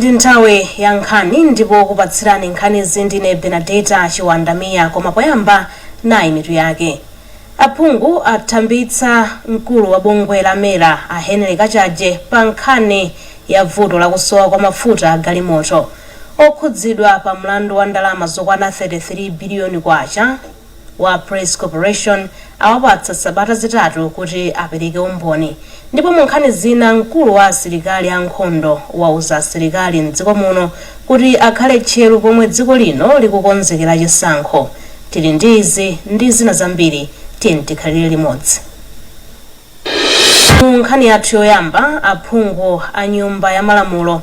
Ndi nthawi ya nkhani ndipo kupatsirani nkhani zindine Benedetta Chiwandamiya koma poyamba nayi mitu yake. Aphungu athambitsa mkulu wa bungwe la Mera a Henry Kachaje pa nkhani ya vuto la kusowa kwa mafuta galimoto. Okhudzidwa pa mlandu wa ndalama zokwana 33 biliyoni kwacha wa Press Corporation awapatsa sabata zitatu kuti apereke umboni. Ndipo mu nkhani zina mkulu wa asilikali ankhondo wauza asilikali mdziko muno kuti akhale tcheru pomwe dziko lino likukonzekera chisankho. Tili ndi izi ndi zina zambiri, tiyeni tikhalire limodzi. Mu nkhani yathu yoyamba, aphungu a nyumba ya malamulo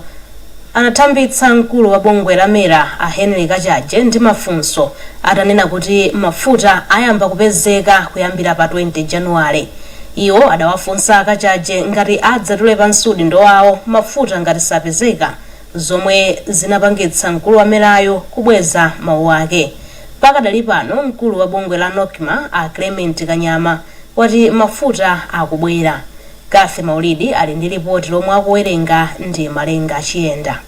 anathambitsa mkulu wa bungwe la Mera a Henry Kachaje ndi mafunso atanena kuti mafuta ayamba kupezeka kuyambira pa 20 Januwale. Iwo adawafunsa Kachaje ngati adzatule pansi udindo wawo mafuta ngati sapezeka, zomwe zinapangitsa mkulu wa Merayo kubweza mawu ake. Pakadali pano mkulu wa bungwe la Nokima a Clement Kanyama wati mafuta akubwera. Kathy Maulidi ali ndi ripoti lomwe akuwerenga ndi Malenga Chiyenda.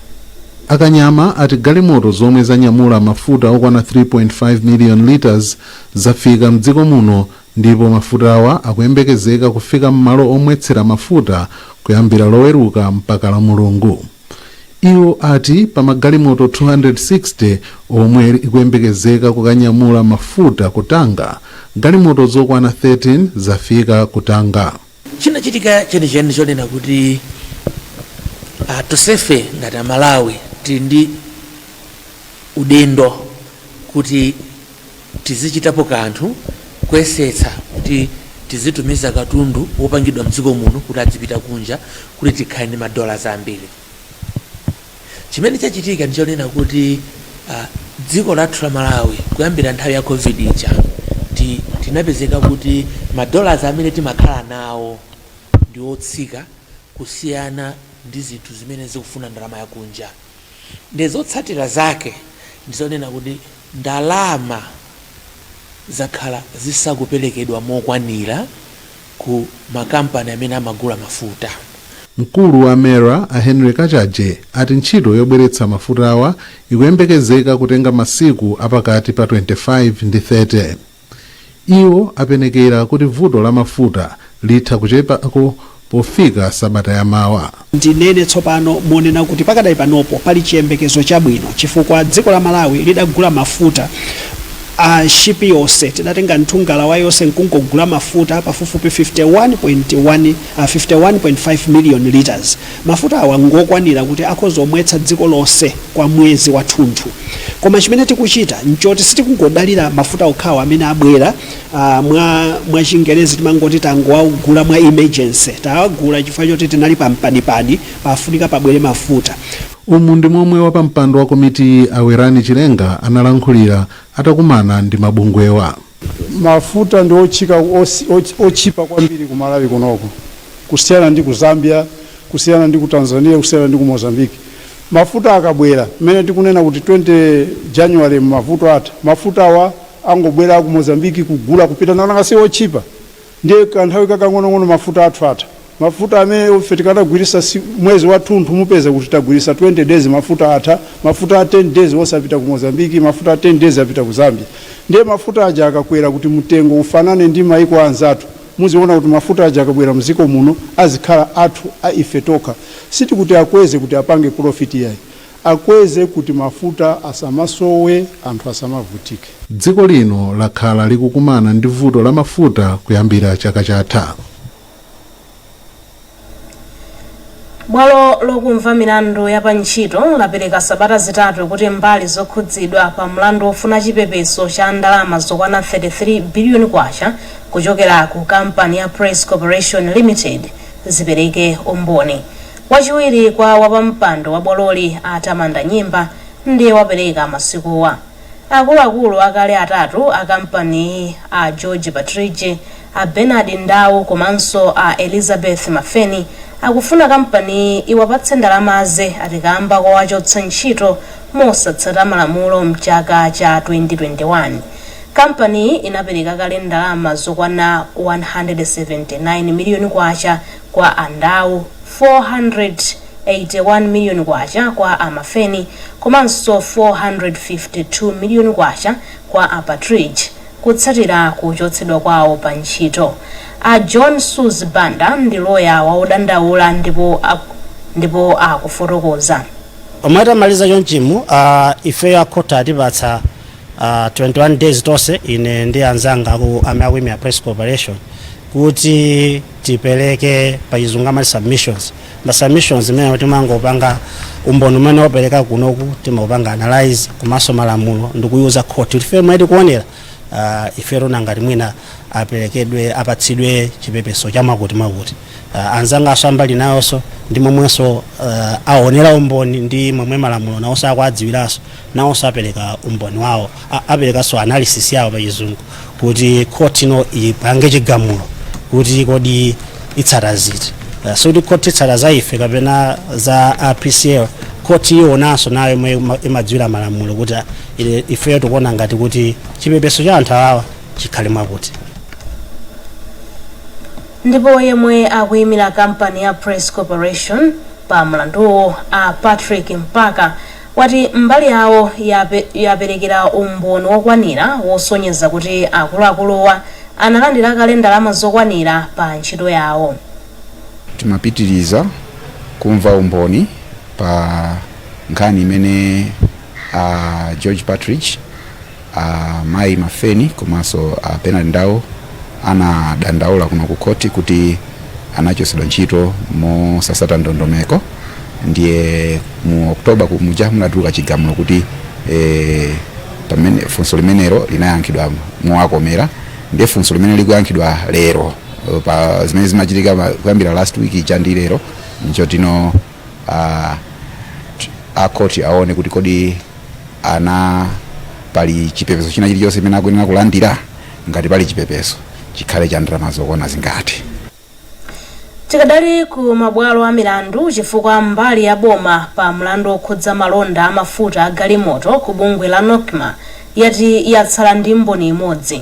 Akanyama ati galimoto zomwe zanyamula mafuta okwana 3.5 million liters zafika mdziko muno, ndipo mafuta awa akuyembekezeka kufika m'malo omwetsera mafuta kuyambira Loweruka mpaka la Mulungu. Iwo ati pa magalimoto 260 omwe ikuyembekezeka kukanyamula mafuta kutanga, galimoto zokwana 13 zafika kutanga. Chinachitika chenicheni chonena kuti tosefe ngati Malawi tili ndi udindo kuti tizichitapo kanthu kuyesetsa kuti tizitumiza katundu wopangidwa mdziko muno kuti adzipita kunja kuti tikhale ndi madollars ambiri. Chimene chachitika ndichonena kuti dziko lathu la Malawi kuyambira nthawi ya COVID ija tinapezeka kuti madollars amene timakhala nawo ndi otsika kusiyana ndi zinthu zimene zikufuna ndalama yakunja. Ndizotsatira zake ndizonena kuti ndalama zakhala zisakuperekedwa mokwanira ku makampani amene amagula mafuta. Mkulu wa Mera a Henry Kachaje ati ntchito yobweretsa mafuta awa ikuyembekezeka kutenga masiku apakati pa 25 ndi 30. Iwo apenekera kuti vuto la mafuta litha kuchepako pofika sabata yamawa. Ndinene tsopano monena kuti pakadali panopo pali chiyembekezo chabwino chifukwa dziko la Malawi lidagula mafuta shipi yonse tidatenga mthungala wa yonse nkungogula mafuta pafupifupi 51.5 million liters. Mafuta awa ngokwanira kuti akhozomwetsa dziko lonse kwa mwezi wathunthu. Koma chimene tikuchita nchoti sitikungodalira mafuta okhawa amene abwera mwa Chingerezi timangoti tangowagula mwa emergency. Tawagula chifukwa choti tinali pampanipani pafunika pabwere mafuta. Umu ndi momwe wa pampando wa komiti Awerani Chilenga analankhulira atakumana ndi mabungwewa. Mafuta ndi ochipa kwambiri ku Malawi kunoko, kusiyana ndi ku Zambia, kusiyana ndi ku Tanzania, kusiyana ndi ku Mozambique. Mafuta akabwera mmene tikunena kuti 20 January mafuta awa angobwera ku Mozambique kugula kupita nanga si ochipa. Ndiye kanthawi kakang'ono mafuta athu mafuta amene ife tikanagwirisa mwezi wathunthu mupeza kuti tagwirisa 20 days mafuta atha, mafuta 10 days wosapita ku Mozambique, mafuta 10 days apita ku Zambia. Ndiye mafuta aja akakwera kuti mtengo ufanane ndi maiko anzathu, muziona kuti mafuta aja akabwera mziko muno azikhala athu a ife toka. Siti kuti akweze kuti apange profit yayi, akweze kuti mafuta asamasowe, anthu asamavutike. Dziko lino lakhala likukumana ndi vuto la mafuta kuyambira chaka chatha. Bwalo lokumva milandu ya pantchito lapereka sabata zitatu kuti mbali zokhudzidwa pa mlandu ofuna chipepeso cha ndalama zokwana 33 biliyoni kwacha kuchokera ku kampani ya Press Corporation Limited zipereke umboni. Wachiwiri kwa wapampando wa bwaloli Atamanda Nyimba ndiye wapereka masikuwa. Akuluakulu akale atatu a kampani a George Patrick, a Bernard Ndau komanso a Elizabeth Mafeni akufuna kampani iwapatse ndalamaze atikamba kwa wachotsa ntchito mosatsata malamulo mchaka cha 2021. Kampani inapereka kale ndalama zokwana 179 miliyoni kwacha kwa Andau, 400 81 miliyoni kwacha kwa amafeni komanso 452 miliyoni kwacha kwa apatridge kutsatira kuchotsedwa kwawo pa ntchito. A John Sus Banda ndi loya wodandaula ndipo akufotokoza. Omwe maliza chonchimu ife ya kota atipatsa 21 days tonse ine ndi anzanga amene press corporation kuti tipereke pa chizungu submissions. Ma submissions zimene timangopanga umboni umene wopereka kunoku timapanga analyze komanso malamulo ndikuyuza court ife mwedi kuonera ife rona ngati mwina aperekedwe apatsidwe chipepeso cha makuti. Anzanga asambali nayonso ndi momwenso aonera umboni ndi momwe malamulo nawonso akwadziwiranso nawonso apereka umboni wawo aperekanso analysis yawo pa chizungu kuti court ino ipange chigamulo kuti kodi itsata ziti. So kuti court itsata za ife kapena za PCL court ionanso nayo imadziwira malamulo kuti ife tikuona ngati kuti chipepeso cha anthu awa chikhale mwakuti. Ndipo yemwe akuyimira kampani ya Press Corporation pa mlanduwo a Patrick Mpaka wati mbali yawo yaperekera umboni wokwanira wosonyeza kuti akuluakuluwa analandira kale ndalama zokwanira pa ntchito yawo. Timapitiriza kumva umboni pa nkhani imene George Partridge Mai Mafeni komanso Penal Ndau anadandaula kuno ku koti kuti anachosedwa ntchito mosasata ndondomeko. Ndiye mu Oktoba kumuja munatuluka chigamulo kuti pamene funso limenelo linayankhidwa mwakomera ndiye funso limene likuyankhidwa lero pa zimene zimachitika kuyambira last week chandi lero ncho tino akoti aone kuti kodi pali chipepeso china chilichonse chimene akuyenera kulandira. Ngati pali chipepeso chikhale cha ndalama zokwana zingati. Tikadali ku mabwalo a milandu chifukwa mbali ya boma pa mlandu okhudza malonda amafuta a galimoto ku bungwe la Nokma yati yatsala ndi mboni imodzi.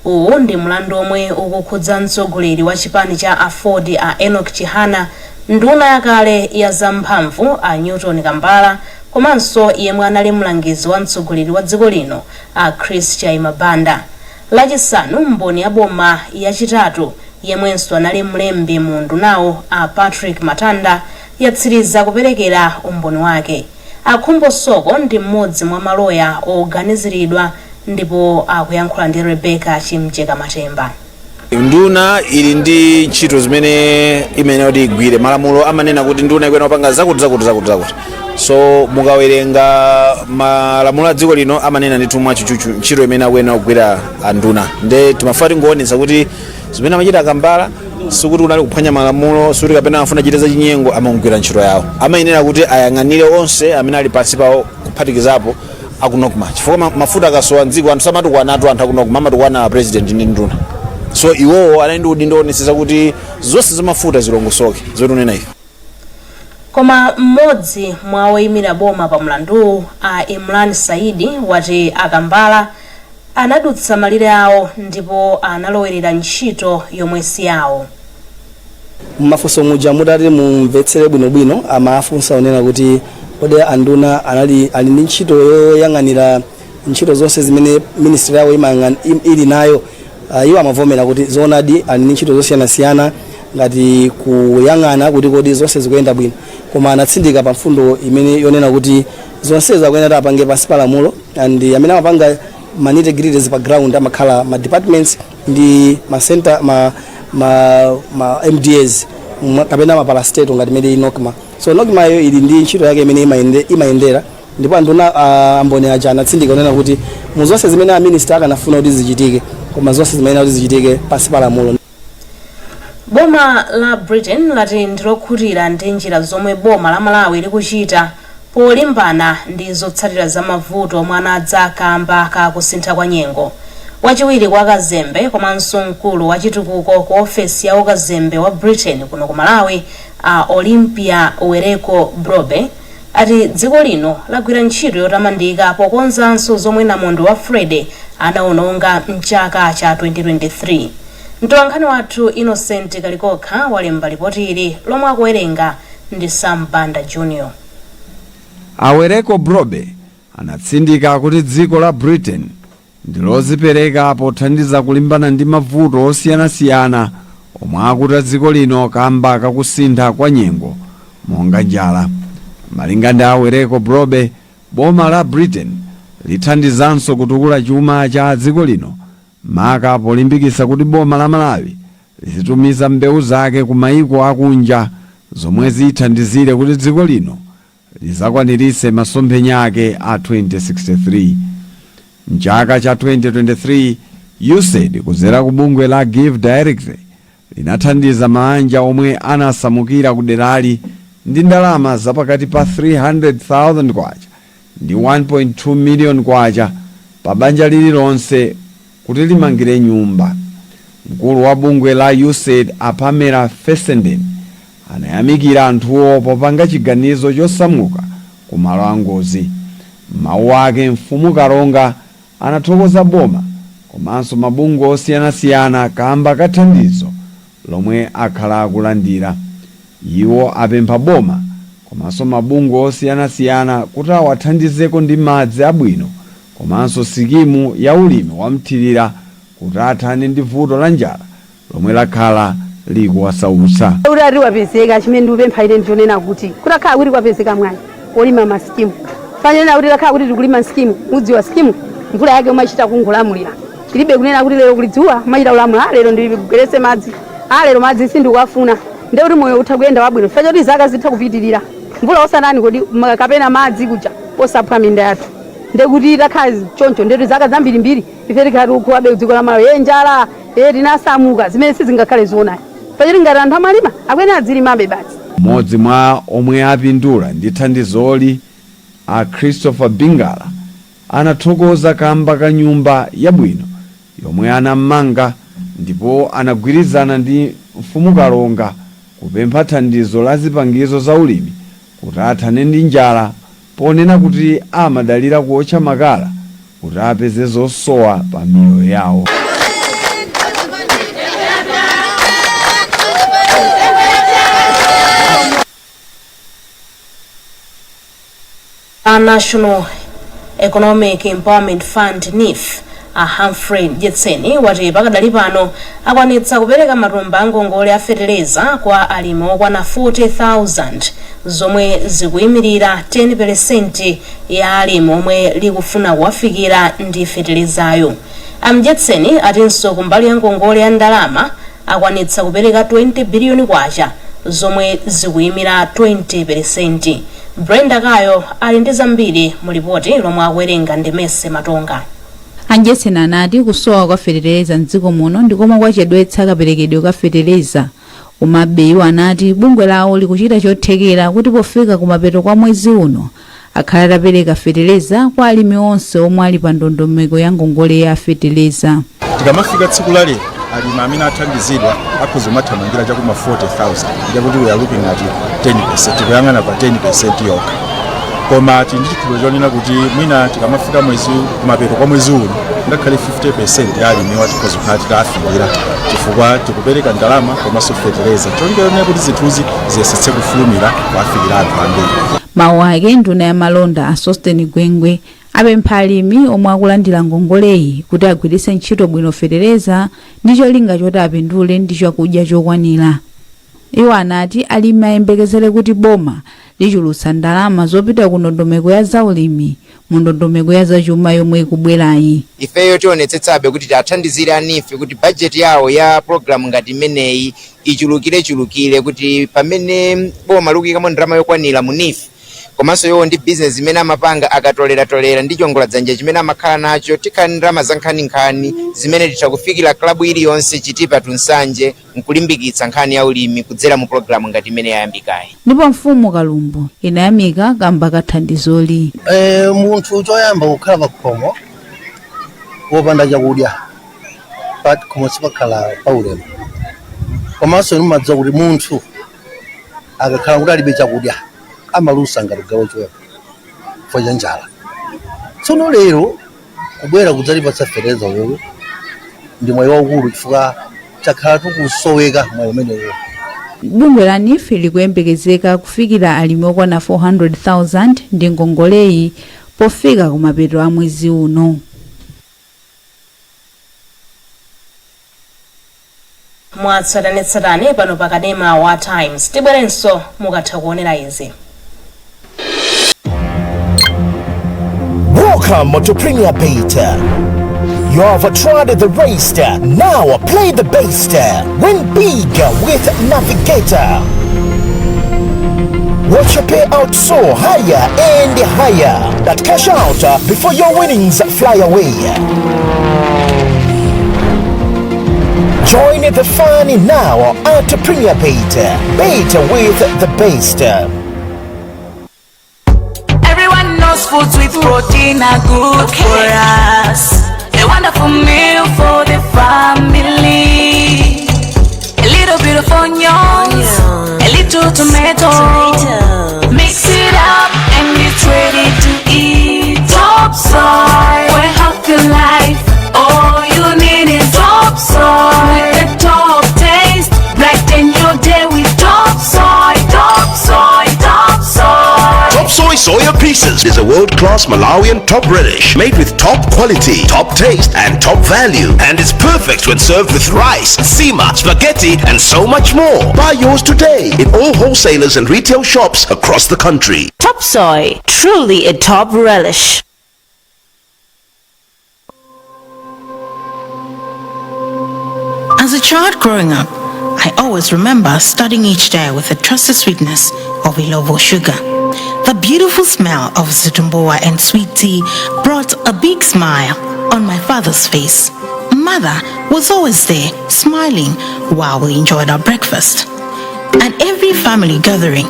Uwu ndi mlandu omwe ukukhudza mtsogoleri wa chipani cha Aford a Enoch Chihana, nduna yakale ya zamphamvu a Newton Kambala komanso yemwe anali mlangizi wa mtsogoleri wa dziko lino a Chris Chaima Banda. Lachisanu mboni ya boma yachitatu yemwenso anali mlembi mu ndunawo a Patrick Matanda yatsiriza kuperekera umboni wake. Akhumbo Soko ndi mmodzi mwa maloya oganiziridwa ndipo akuyankhula ndi Rebecca Chimcheka Matemba. Nduna ili ndi ntchito zimene imene kuti igwire malamulo amanena kuti nduna ikuyenera kupanga zakuti. So mukawerenga malamulo a dziko lino amanena ndi tumwa chuchu ntchito imene akuyenera kugwira anduna. Nde timafati ngoonetsa kuti zimene amachita Kambala sikuti unali kuphwanya malamulo sikuti kapena afuna chita za chinyengo amagwira ntchito yawo. Amayenera kuti ayang'anire onse amene ali pansi pawo kuphatikizapo akunokuma. Chifukwa mafuta akasowa mdziko anthu samatukwana anthu akunokuma amatukwana president ndi nduna. So iwowo anali ndi udindo onetsetsa kuti zonse zamafuta zilongosoke zotunena ife. Koma mmodzi mwa oyimira boma pa mlandu a Imran Saidi wati Akambala anadutsa malire awo ndipo analowerera ntchito yomwe si yawo. Mafunso muja mudati mumvetsere bwinobwino amafunsa onena kuti kodi anduna ali ndi ntchito yoyang'anira ntchito zonse zimene ministry yawo ili nayo. Iwo amavomera kuti zonadi ali ndi ntchito zosiyanasiyana ngati kuyang'ana kuti kodi zonse zikuyenda bwino, koma anatsindika pa mfundo imene yonena kuti zonse zakuyenera apange pansi pa lamulo and amene amapanga nitty-gritties pa ground amakhala ma departments ndi ma center ma MDAs kapena ma parastate ngati imene Nokma. So Nokma yo ili ndi ntchito yake imene imayendera ndipo anduna amboni aja anatsindika onena kuti mu zonse zimene a minister akanafuna kuti zichitike koma zonse zimene kuti zichitike pansi pa lamulo. Boma la Britain lati ndilokhutira ndi njira zomwe boma la Malawi likuchita polimbana ndi zotsatira za mavuto omwe anadza kamba ka kusintha kwa nyengo. Wachiwiri kwa kazembe komanso mkulu wa chitukuko ku ofesi ya ukazembe wa Britain kuno ku Malawi a Olympia Wereko Brobe ati dziko lino lagwira ntchito yotamandika pokonzanso zomwe namondwe wa Friday anaononga mchaka cha 2023. Mtolankhani wathu Innocent Kalikokha walemba ripoti ili lomwe akuwerenga ndi Sam Banda Jr. Awereko Brobe anatsindika kuti dziko la Britain ndilozipereka pothandiza kulimbana ndi mavuto osiyanasiyana omwe akuta dziko lino kamba kakusintha kwa nyengo monga njala. Malinga ndi Awereko Brobe, boma la Britain lithandizanso kutukula chuma cha dziko lino maka polimbikitsa kuti boma la Malawi lizitumiza mbewu zake ku mayiko akunja zomwe zithandizire kuti dziko lino lizakwaniritse masomphenya ake a 2063. Mchaka cha 2023 USAID kudzera ku bungwe la Give Directly linathandiza mabanja omwe anasamukira ku derali ndi ndalama zapakati pa 300,000 kwacha ndi 1.2 million kwacha pa banja lililonse kuti limangire nyumba. Mkulu wa bungwe la USAID Pamela Fessenden anayamikira anthuwo popanga chiganizo chosamuka ku malo angozi. Mawu ake Mfumu Karonga anathokoza boma komanso mabungwe osiyanasiyana kamba kathandizo lomwe akhala akulandira. Iwo apempha boma komanso mabungwe osiyanasiyana kuti awathandizeko ndi madzi abwino komanso sikimu ya ulimi wamthirira kuti athane ndi vuto la njala lomwe lakhala likuwasautsa. Urari wapezeka chimene ndikupempha ine ndionena kuti kutakhala kuti kwapezeka mwayi olima masikimu fanena kuti takhala kuti tikulima skimu mudzi wa skimu mvula yake umachita kungolamulira tilibe kunena kuti lero kulidziwa umachita kulamula lero ndibweretse madzi lero madzi sindikuwafuna nde kuti moyo utha kuyenda wabwino facha kuti zaka zitha kupitirira mvula osanani kodi kapena madzi kuja osaphwa minda yathu nde kuti takhala choncho nde kuti zaka zambirimbiri ife tikhala tikuwabe dziko la Malawi njala tinasamuka zimene sizingakhale zoona facha kuti ngati anthu amalima akwene adzilimabe basi. Mmodzi mwa omwe apindula ndi thandizoli a Christopher Bingala anathokoza kamba ka nyumba yabwino yomwe anamanga ndipo anagwirizana ndi Mfumu Karonga kupempha thandizo la zipangizo za ulimi kuti athane ndi njala ponena kuti amadalira kuotcha makala kuti apeze zosowa pa miyoyo yawo. A National Economic Empowerment Fund NEF Humphrey Jetseni wati pakadali pano akwanitsa kupereka matumba angongole a fertilizer kwa alimi okwana 40,000 zomwe zikuyimirira 10% ya alimi omwe likufuna kuwafikira ndi fertilizayo. Jetseni atinso kumbali ya ngongole ya ndalama akwanitsa kupereka 20 biliyoni kwacha zomwe zikuyimira 20%. Brenda Kayo ali ndi zambiri mu ripoti lomwe akuwerenga ndi Mese Matonga. Jetseni anati kusowa kwa fertilizer mdziko muno ndikomwe kwachedwetsa kaperekedwe ka fertilizer. Komabe iwo anati bungwe lawo likuchita chothekera kuti pofika kumapeto kwa mwezi uno akhala atapereka fertilizer kwa alimi onse omwe ali pa ndondomeko ya ngongole ya fertilizer. Tikamafika tsiku la lero alimi amene athandizidwa akhoza kumathamangira chakuma 40,000 ndiyakuti we are looking at 10%, tikuyang'ana pa 10% yokha. Koma tindi chikhulo chonena kuti mwina tikamafika mwezi kumapeto kwa mwezi uno ngakhale 50% ya alimi tikhoza kukhala titafikira chifukwa tikupereka ndalama komanso fertilizer chonena kuti zinthuzi ziyesetse kufulumira kuwafikira anthu ambiri. Mawu ake nduna ya malonda a Sosten Gwengwe apempha alimi omwe akulandira ngongoleyi kuti agwiritse ntchito bwino fertilizer ndi cholinga choti apindule ndi chakudya chokwanira. Iwo anati alimi ayembekezere kuti boma lichulutsa ndalama zopita ku ndondomeko ya zaulimi mu ndondomeko ya zachuma yomwe ikubwerayi. Ifeyo tionetsetsabe kuti tathandizira anife kuti budget yawo ya program ngati imeneyi ichulukire kuti pamene boma likuyikamo ndalama yokwanira mu NIF komanso yowo ndi business imene amapanga akatolera ndi chongola dzanja chimene amakhala nacho tikhani ndalama za nkhani zimene titakufikira klabu iliyonse chitipa tunsanje nkulimbikitsa nkhani ya ulimi kudzera mu program ngati imene yayambikayi. Ndipo Mfumu Kalumbo inayamika kamba kathandizoli. Munthu choyamba kukhala pakhomo wopanda chakudya pati khomo sipakhala paulemu komanso mumadziwa kuti munthu akakhala kuti alibe chakudya amalusa ngati gawo choyamba chifukwa cha njala. Tsono lero kubwera kudzalipatsa fertilizer uyu ndi mwayi waukulu chifukwa chakhala tikusoweka mwayi umenewo bungwe la NIF likuyembekezeka kufikira alimi okwana 400,000 ndi ngongoleyi pofika kumapeto a mwezi uno. mwatsatanetsatane pano pakadema wa Times tibwerenso mukatha kuonera izi. Welcome to Premier Beta. You have tried the racer, now play the baster. Win big with Navigator. Watch your payout soar higher and higher. That cash out before your winnings fly away. Join the fun now at Premier Beta. Beta with the best. Everyone knows foods with protein are good for us. A wonderful meal for the family. A little bit of onions, a little tomato. Mix it up and it's ready to eat. Top soy, we help your life. All you need is top soy. With the top taste, brighten your day with top soy, top soy, top soy. Top Soy Soya Pieces is a world-class Malawian top relish made with top quality, top taste and top value, and is perfect when served with rice, sima, spaghetti and so much more. Buy yours today in all wholesalers and retail shops across the country. Top soy, truly a top relish. As a child growing up, I always remember starting each day with the trusted sweetness of Ilovo sugar. The beautiful smell of zitumboa and sweet tea brought a big smile on my father's face. Mother was always there, smiling while we enjoyed our breakfast. At every family gathering,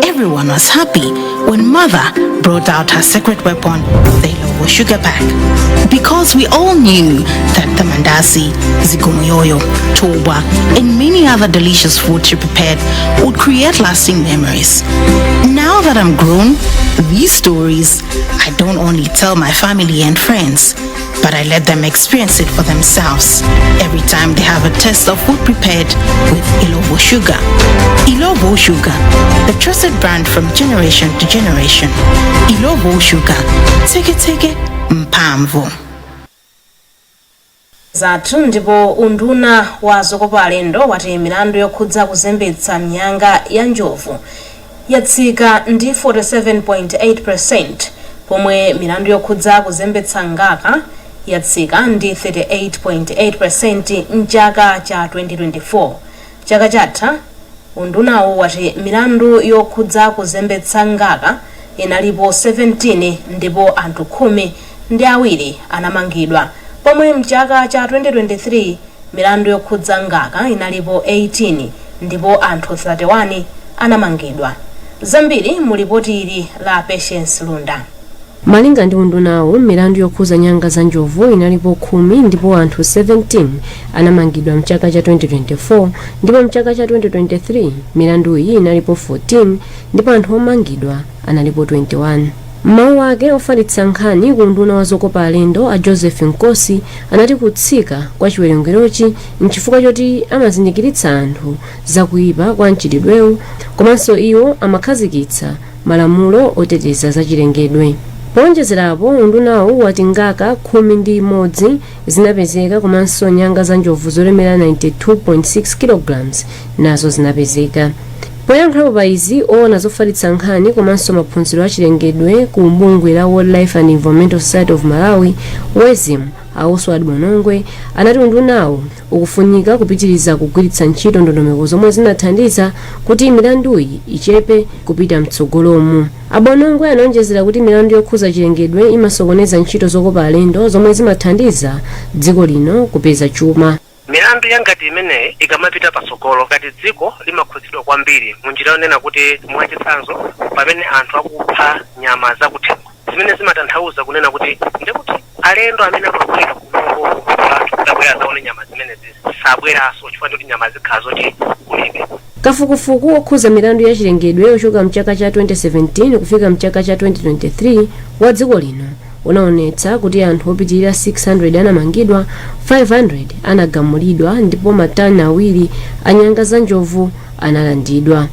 everyone was happy when Mother brought out her secret weapon, the Ilovo sugar pack. Because we all knew that the mandasi, zigumuyoyo, toba, and many other delicious foods she prepared would create lasting memories. Now that I'm grown, these stories I don't only tell my family and friends, but I let them experience it for themselves every time they have a taste of food prepared with Ilovo sugar. Ilovo sugar, the trusted brand from generation to generation. Ilovo sugar, teke mpamvu. zathu ndipo unduna wa zokopa alendo wati milandu yokhudza kuzembetsa mnyanga ya njovu yatsika ndi 47.8%, pomwe milandu yokhudza kuzembetsa ngaka yatsika ndi 38.8% mchaka cha 2024. chaka chatha undunawo wati milandu yokhudza kuzembetsa ngaka inalipo 17 ndipo anthu 12 anamangidwa, pomwe mchaka cha 2023 milandu yokhudza ngaka inalipo 18 ndipo anthu 31 anamangidwa. Zambiri mulipoti ili la Patience Lunda. Malinga ndi undunawo milandu yokhudza nyanga za njovu inalipo 10 ndipo anthu 17 anamangidwa mchaka cha 2024, ndipo mchaka cha 2023 milandu iyi inalipo 14 ndipo anthu omangidwa analipo 21. Mawu ake ofalitsa nkhani ku unduna wa zokopa alendo a Joseph Nkosi anati kutsika kwa chiwerengerochi nchifukwa choti amazindikiritsa anthu zakuipa kwa mchitidwewu, komanso iwo amakhazikitsa malamulo oteteza za chilengedwe. Ponjezerapo undunawo wati ngaka 11 zinapezeka, komanso nyanga za njovu zolemera 92.6 kg nazo zinapezeka. Poyankhulapo pa izi oona zofalitsa nkhani komanso maphunziro achilengedwe ku bungwe la Wildlife and Environmental Society of Malawi WEZIM Oswald Monongwe anati undunawo ukufunika kupitiriza kugwiritsa ntchito ndondomeko zomwe zinathandiza kuti milanduyi ichepe kupita mtsogolomu. Abonongwe anonjezera kuti milandu yokhudza chilengedwe imasokoneza ntchito zokopa alendo zomwe zimathandiza dziko lino kupeza chuma. Milandu yangati imeneyi ikamapita patsogolo ngati dziko limakhudzidwa kwambiri munjira yonena kuti mwachitsanzo pamene anthu akupha nyama zakuthengo zimene zimatanthauza kunena kuti ndikuti alendo amene amabwera kunongo anthu kutabwera zaone nyama zimene sabweranso chifukwa choti nyama zikhala zoti kulibe. Kafukufuku okhudza milandu ya chilengedwe yochoka mchaka cha 2017 kufika mchaka cha 2023 wa dziko lino unaonetsa kuti anthu opitirira 600 anamangidwa, 500 anagamulidwa ndipo matani awiri anyanga za njovu analandidwa.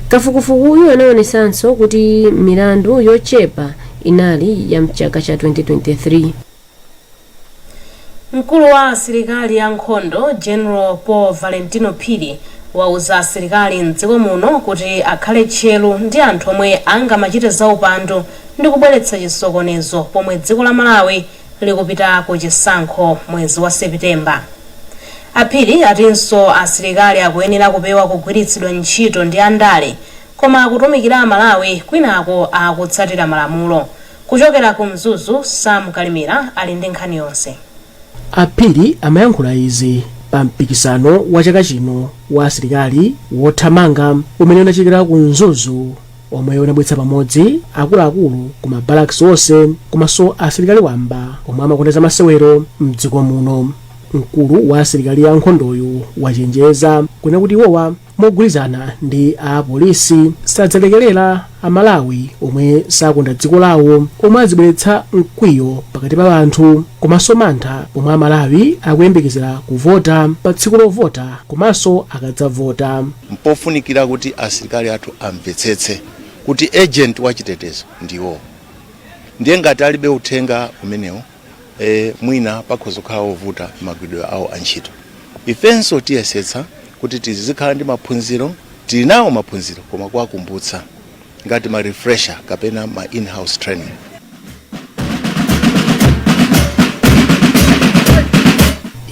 Kafukufukuyu anaonesanso kuti milandu yochepa inali ya mchaka cha 2023. Mkulu wa asilikali ya nkhondo General Paul Valentino Phiri wauza asilikali mdziko muno kuti akhale tcheru ndi anthu omwe angamachite zaupandu ndi kubweretsa chisokonezo pomwe dziko la Malawi likupita ku chisankho mwezi wa Septemba. Aphiri atinso asilikali akuyenera kupewa kugwiritsidwa ntchito ndi andale koma akutumikira Malawi kwinako akutsatira malamulo. Kuchokera ku Mzuzu, Sam Kalimira ali ndi nkhani yonse. Aphiri amayankhula izi pa mpikisano wa chaka chino wa asilikali wothamanga umene unachitikira ku Mzuzu omwe unabweretsa pamodzi akuluakulu ku mabalaks onse komanso asilikali wamba omwe amakonda masewero mdziko muno. Mkulu wa asilikali ya nkhondoyo wachenjeza kunena kuti iwowa mogwirizana ndi apolisi sadzalekerera Amalawi omwe sakonda dziko lawo omwe azibweretsa mkwiyo pakati pa anthu komanso mantha pomwe Amalawi akuyembekezera kuvota pa tsiku lovota komanso akadzavota. Mpofunikira kuti asilikali athu amvetsetse kuti agent wa chitetezo ndiwo ndiye ngati alibe uthenga umenewo mwina pakhoza kukhala ovuta magwiridwe awo antchito. Ifenso tiyesetsa kuti tizikhala ndi maphunziro, tili nawo maphunziro koma kuwakumbutsa ngati ma refresher kapena ma in-house training.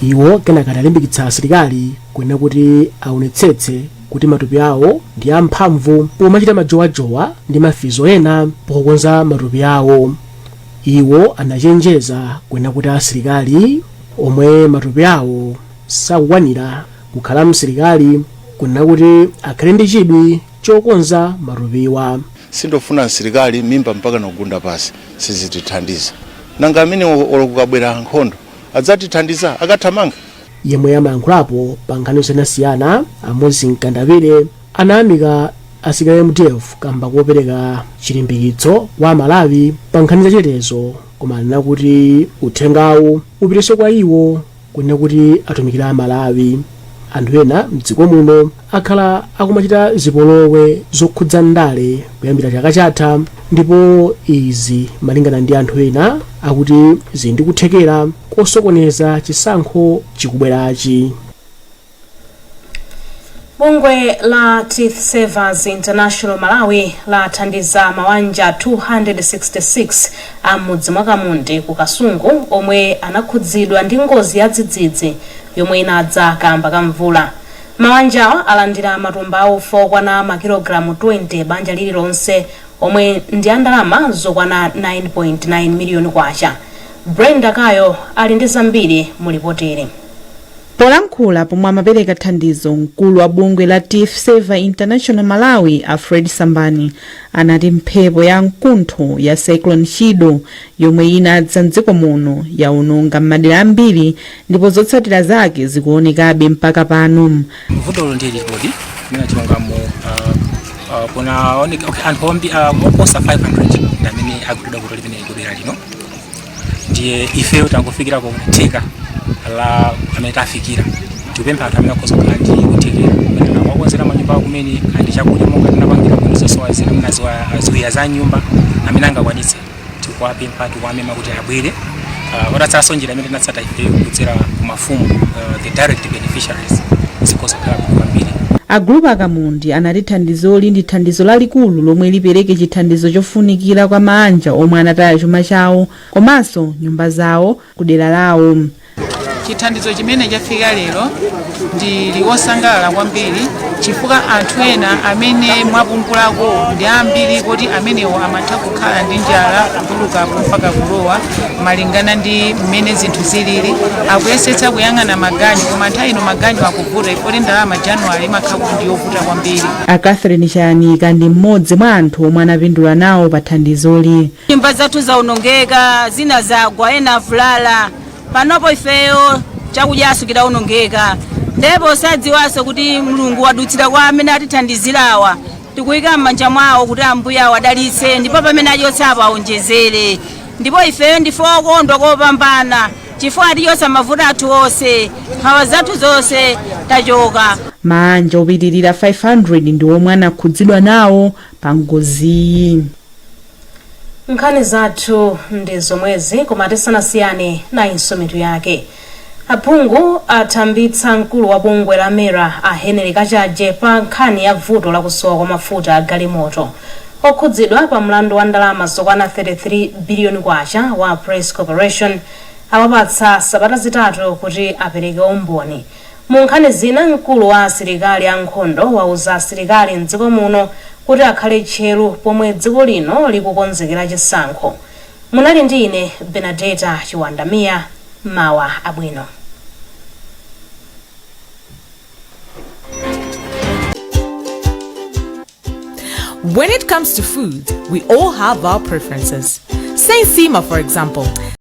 Iwo kenaka analimbikitsa asilikali kunena kuti aonetsetse kuti matupi awo ndi amphamvu pomachita majowajowa ndi mafizo ena pokonza matupi awo. Iwo anachenjeza kunena kuti asilikali omwe matupi awo sakukwanira kukhala msilikali kunena kuti akhale ndi chidwi chokonza matupiwa. Sindofuna asilikali mimba mpaka nogunda pasi sizitithandiza. Nanga amene olokukabwera nkhondo adzatithandiza akathamanga. Yemwe amayankhulapo pa nkhani zosiyanasiyana Amozi Mkandapire anayamika asilikali MDF kamba kopereka chilimbikitso kwa Malawi pa nkhani zachitetezo koma anena kuti uthengawo upitenso kwa iwo kunena kuti atumikira Malawi. Anthu ena mdziko muno akhala akumachita zipolowe zokhudza ndale kuyambira chaka chatha ndipo izi malingana ndi anthu ena akuti zili ndi kuthekera kosokoneza chisankho chikubwerachi. Bungwe la Teeth Savers International Malawi lathandiza mawanja 266 amudzi mwa Kamundi ku Kasungu omwe anakhudzidwa ndi ngozi ya dzidzidzi yomwe inadza kamba ka mvula. Mawanjawa alandira matumba a ufa okwana makilogalamu 20 banja lililonse omwe ndi ndalama zokwana 9.9 miliyoni kwacha. Brenda Kayo ali ndi zambiri mulipoteri. Polankhula pomwe amapereka thandizo, mkulu wa bungwe la Teeth Savers International Malawi Alfred Sambani anati mphepo ya mkuntho ya Cyclone Chido yomwe inadza mdziko muno yaononga madera ambiri ndipo zotsatira zake zikuonekabe mpaka pano. Vuto ndi ripoti mina chilungamo kunaoneka anthu oposa 500 ndamene akutoda vuto limene likubera lino. Ndiye ifeyo tangofikira kutheka la amene tafikira tipempha anthu amene akhoza kukhala ndi kuthekera wakonzera manyumba kumene kandi chakudya monga tinapangira kulizosowa zina mnaziwiya za nyumba amene angakwanitse tikuwapempha tikuwamema kuti abwere otatsaso njira imene tinatsata ifeyo kudzera ku mafumu the direct beneficiaries zikhoza kukhala kwambiri. Agrupu Akamundi anati thandizoli ndi thandizo lalikulu lomwe lipereke chithandizo chofunikira kwa mabanja omwe anataya chuma chawo komanso nyumba zawo kudera lawo. Chithandizo chimene chafika lero ndi liwosangalala kwambiri chifukwa anthu ena amene mwapungulako ndi ambiri kuti amenewo amatha kukhala ndi njala kutulukapo mpaka kulowa malingana ndi mmene zinthu zilili akuyesetsa kuyang'ana maganyu koma nthawi ino maganyu akuvuta ifoti ndalama Januwale imakhala ndi yovuta kwambiri. A Catherine Chayanika ndi mmodzi mwa anthu omwe anapindula nawo pa thandizoli. Nyumba zathu zaonongeka, zina zagwa, ena avulala. Panopo ifeyo chakudyaso kidawonongeka ndipo sadziwaso kuti Mulungu wadutsira kwa amene atithandizirawa tikuyika m'manja mwawo kuti ambuye awadalitse ndipo pamene achotsapo aonjezere ndipo ifeyo ndife okondwa kopambana chifukwa atiyotsa mavuto athu onse nkhawa zathu zonse tachoka. manja opitirira 500 ndi omwe anakhudzidwa nawo pa ngoziyi. Nkhani zathu ndi zomwezi, koma tisanasiyane nayinso mitu yake. Aphungu athambitsa mkulu wa bungwe la Mera a Henry Kachaje pa nkhani ya vuto lakusowa kwa mafuta a galimoto. Okhudzidwa pa mlandu wa ndalama zokwana 33 billion kwacha wa Press Corporation awapatsa sabata zitatu kuti apereke umboni. Mu nkhani zina, mkulu wa asilikali ankhondo wauza asilikali mdziko muno kuti akhale tcheru pomwe dziko lino likukonzekera chisankho. Munali ndi ine Benedetta Chiwandamiya, mawa abwino. When it comes to food, we all have our preferences. Say Sima, for example.